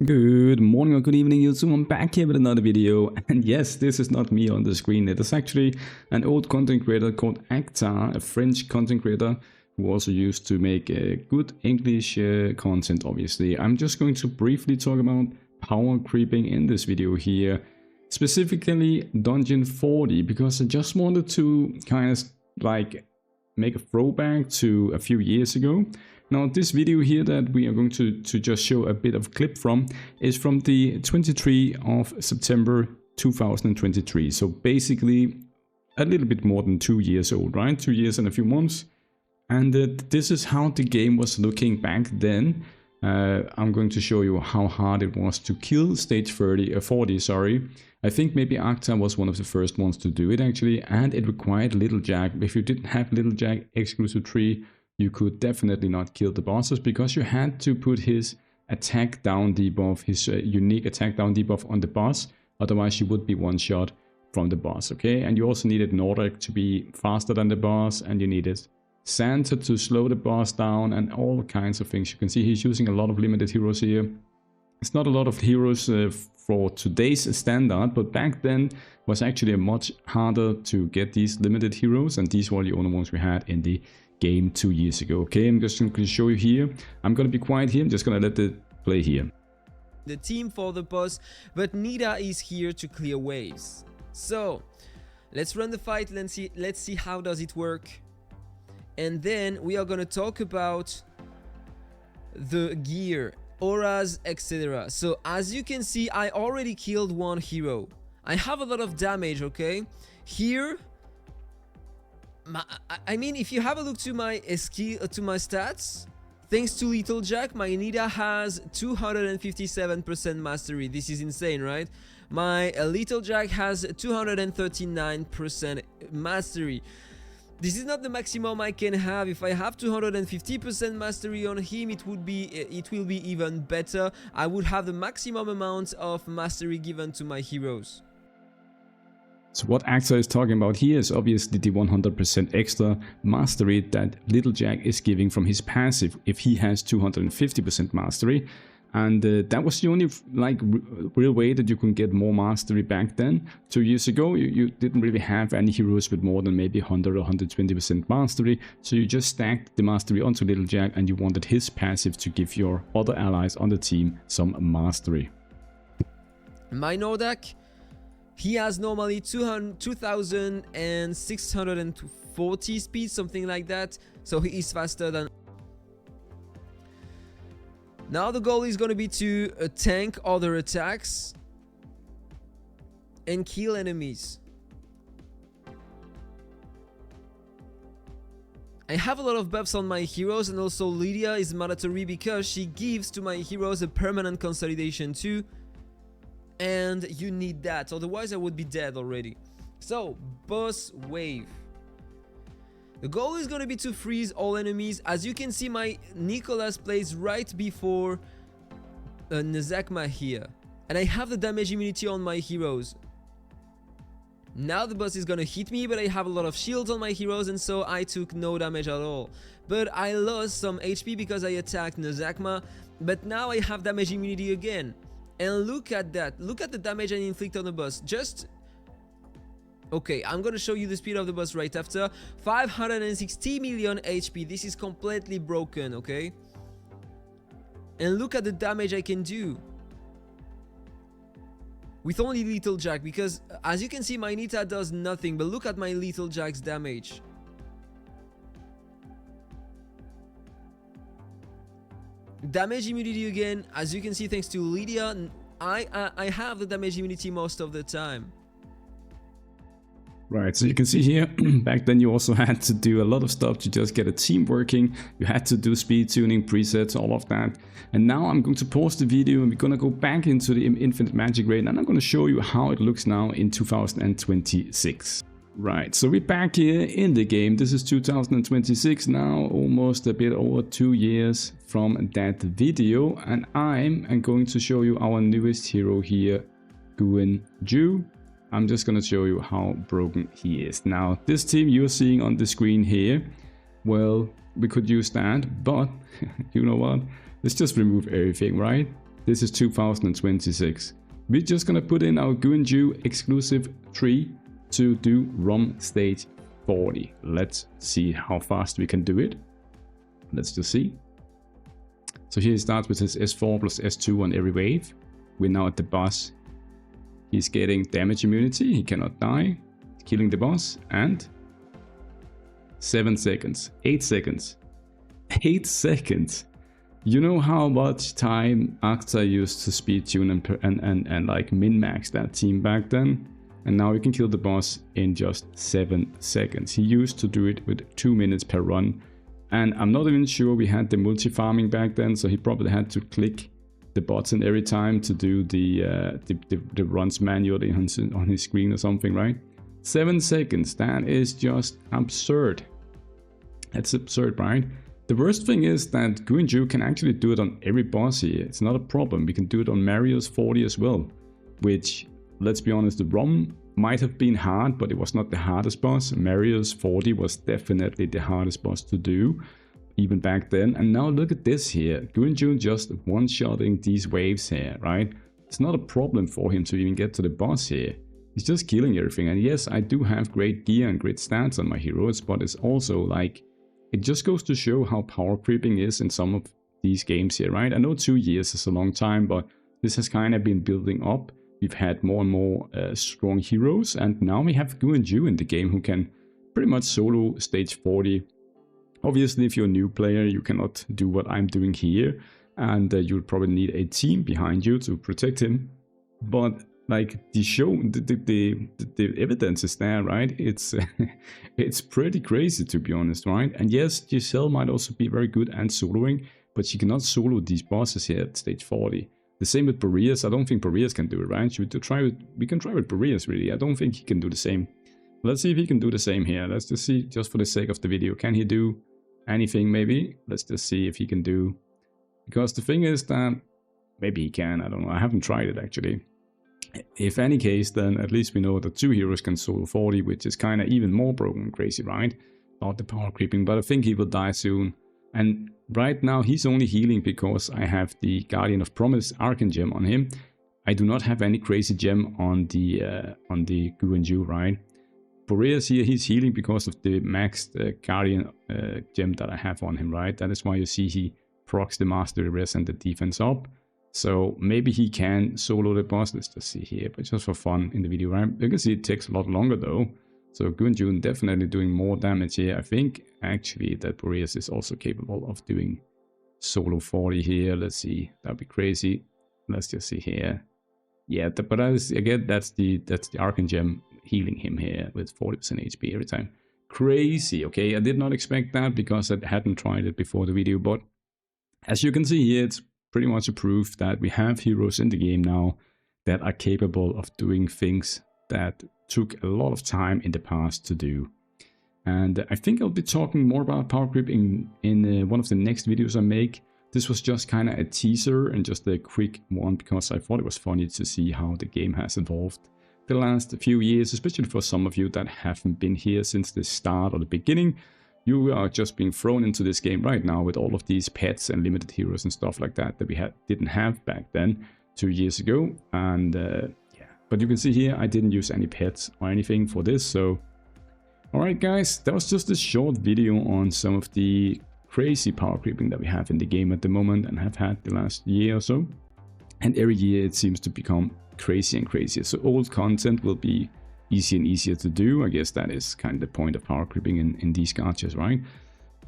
Good morning or good evening YouTube, I'm back here with another video, and yes, this is not me on the screen. It is actually an old content creator called Gacha, a French content creator who also used to make good English content. Obviously, I'm just going to briefly talk about power creeping in this video here, specifically Dungeon 40, because I just wanted to kind of like make a throwback to a few years ago. Now, this video here that we are going to just show a bit of clip from is from the 23 of September 2023. So basically a little bit more than 2 years old, right? 2 years and a few months. And this is how the game was looking back then. I'm going to show you how hard it was to kill stage 40, sorry. I think maybe Gacha was one of the first ones to do it actually, and it required Little Jack. If you didn't have Little Jack exclusive 3, you could definitely not kill the bosses because you had to put his attack down debuff, his unique attack down debuff on the boss. Otherwise, you would be one shot from the boss, okay? And you also needed Nordic to be faster than the boss, and you needed Santa to slow the boss down, and all kinds of things. You can see he's using a lot of limited heroes here. It's not a lot of heroes for today's standard, but back then was actually much harder to get these limited heroes, and these were the only ones we had in the game 2 years ago. Okay, I'm just going to show you here. I'm going to be quiet here. I'm just going to let it play here. The team for the boss, but Nida is here to clear waves. So let's run the fight. Let's see how does it work, and then we are going to talk about the gear, auras, etc. So as you can see, I already killed one hero. I have a lot of damage. Okay, here I mean, if you have a look to my stats, thanks to Little Jack, my Nida has 257% mastery. This is insane, right? My Little Jack has 239% mastery. This is not the maximum I can have. If I have 250% mastery on him, it will be even better. I would have the maximum amount of mastery given to my heroes. So what Gacha is talking about here is obviously the 100% extra mastery that Little Jack is giving from his passive if he has 250% mastery. And that was the only like real way that you can get more mastery back then. 2 years ago, you didn't really have any heroes with more than maybe 100 or 120% mastery. So you just stacked the mastery onto Little Jack, and you wanted his passive to give your other allies on the team some mastery. My Nordic, he has normally 2640 speed, something like that. So he is faster than... Now the goal is going to be to tank other attacks and kill enemies. I have a lot of buffs on my heroes, and also Lydia is mandatory because she gives to my heroes a permanent consolidation too. And you need that, otherwise I would be dead already. So, boss wave. The goal is going to be to freeze all enemies. As you can see, my Nicholas plays right before Nazakma here. And I have the damage immunity on my heroes. Now the boss is going to hit me, but I have a lot of shields on my heroes, and so I took no damage at all. But I lost some HP because I attacked Nazakma, but now I have damage immunity again. And look at that. Look at the damage I inflict on the boss. Just... Okay, I'm gonna show you the speed of the boss right after. 560 million HP. This is completely broken, okay? And look at the damage I can do with only Little Jack, because as you can see, my Nita does nothing. But look at my Little Jack's damage. Damage immunity again. As you can see, thanks to Lydia, I have the damage immunity most of the time. Right, so you can see here, back then you also had to do a lot of stuff to just get a team working. You had to do speed tuning, presets, all of that. And now I'm going to pause the video and we're going to go back into the InfiniteMagicraid, and I'm going to show you how it looks now in 2026. Right, so we're back here in the game. This is 2026 now, almost a bit over 2 years from that video. And I'm going to show you our newest hero here, INVUIMR. I'm just going to show you how broken he is. Now, this team you're seeing on the screen here, well, we could use that, but you know what? Let's just remove everything, right? This is 2026. We're just gonna put in our INVUIMR exclusive tree to do ROM stage 40. Let's see how fast we can do it. Let's just see. So here he starts with his S4 plus S2 on every wave. We're now at the boss. He's getting damage immunity, he cannot die. He's killing the boss, and 7 seconds, 8 seconds, 8 seconds. You know how much time Gacha used to speed tune and like min-max that team back then? And now you can kill the boss in just 7 seconds. He used to do it with 2 minutes per run. And I'm not even sure we had the multi-farming back then, so he probably had to click the button every time to do the runs manually on his screen or something, right? 7 seconds, that is just absurd. That's absurd, right? The worst thing is that INVUIMR can actually do it on every boss here. It's not a problem. We can do it on Mario's 40 as well, which, let's be honest, the ROM might have been hard, but it was not the hardest boss. Mario's 40 was definitely the hardest boss to do, even back then. And now look at this here. INVUIMR just one-shotting these waves here, right? It's not a problem for him to even get to the boss here. He's just killing everything. And yes, I do have great gear and great stats on my heroes, but it's also like, it just goes to show how power creeping is in some of these games here, right? I know 2 years is a long time, but this has kind of been building up. We've had more and more strong heroes, and now we have INVUIMR in the game who can pretty much solo stage 40. Obviously, if you're a new player, you cannot do what I'm doing here, and you'll probably need a team behind you to protect him. But like the evidence is there, right? It's it's pretty crazy, to be honest, right? And yes, Giselle might also be very good at soloing, but she cannot solo these bosses here at stage 40. The same with Boreas. I don't think Boreas can do it, right? We can try with Boreas, really. I don't think he can do the same. Let's see if he can do the same here. Let's just see, just for the sake of the video. Can he do anything, maybe? Let's just see if he can do... Because the thing is that... Maybe he can, I don't know. I haven't tried it, actually. If any case, then at least we know that 2 heroes can solo 40, which is kind of even more broken and crazy, right? About the power creeping, but I think he will die soon. And right now he's only healing because I have the Guardian of Promise Arcane Gem on him. I do not have any crazy gem on the INVUIMR, right? Boreas here, he's healing because of the maxed Guardian gem that I have on him, right? That is why you see he procs the Mastery Res and the defense up. So maybe he can solo the boss. Let's just see here, but just for fun in the video, right? You can see it takes a lot longer though. So INVUIMR definitely doing more damage here. I think actually that Boreas is also capable of doing solo 40 here. Let's see, that'd be crazy. Let's just see here. Yeah, but again, that's the Arcane Gem healing him here with 40% HP every time. Crazy, okay? I did not expect that because I hadn't tried it before the video, but as you can see here, it's pretty much a proof that we have heroes in the game now that are capable of doing things that took a lot of time in the past to do. And I think I'll be talking more about power creep in one of the next videos I make. This was just kind of a teaser and just a quick one because I thought it was funny to see how the game has evolved the last few years, especially for some of you that haven't been here since the start or the beginning. You are just being thrown into this game right now with all of these pets and limited heroes and stuff like that we didn't have back then 2 years ago. And yeah, but you can see here I didn't use any pets or anything for this. So alright guys, that was just a short video on some of the crazy power creeping that we have in the game at the moment and have had the last year or so. And every year it seems to become crazier and crazier. So old content will be easier and easier to do. I guess that is kind of the point of power creeping in these gachas, right?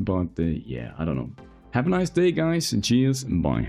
But yeah, I don't know. Have a nice day guys, cheers, bye.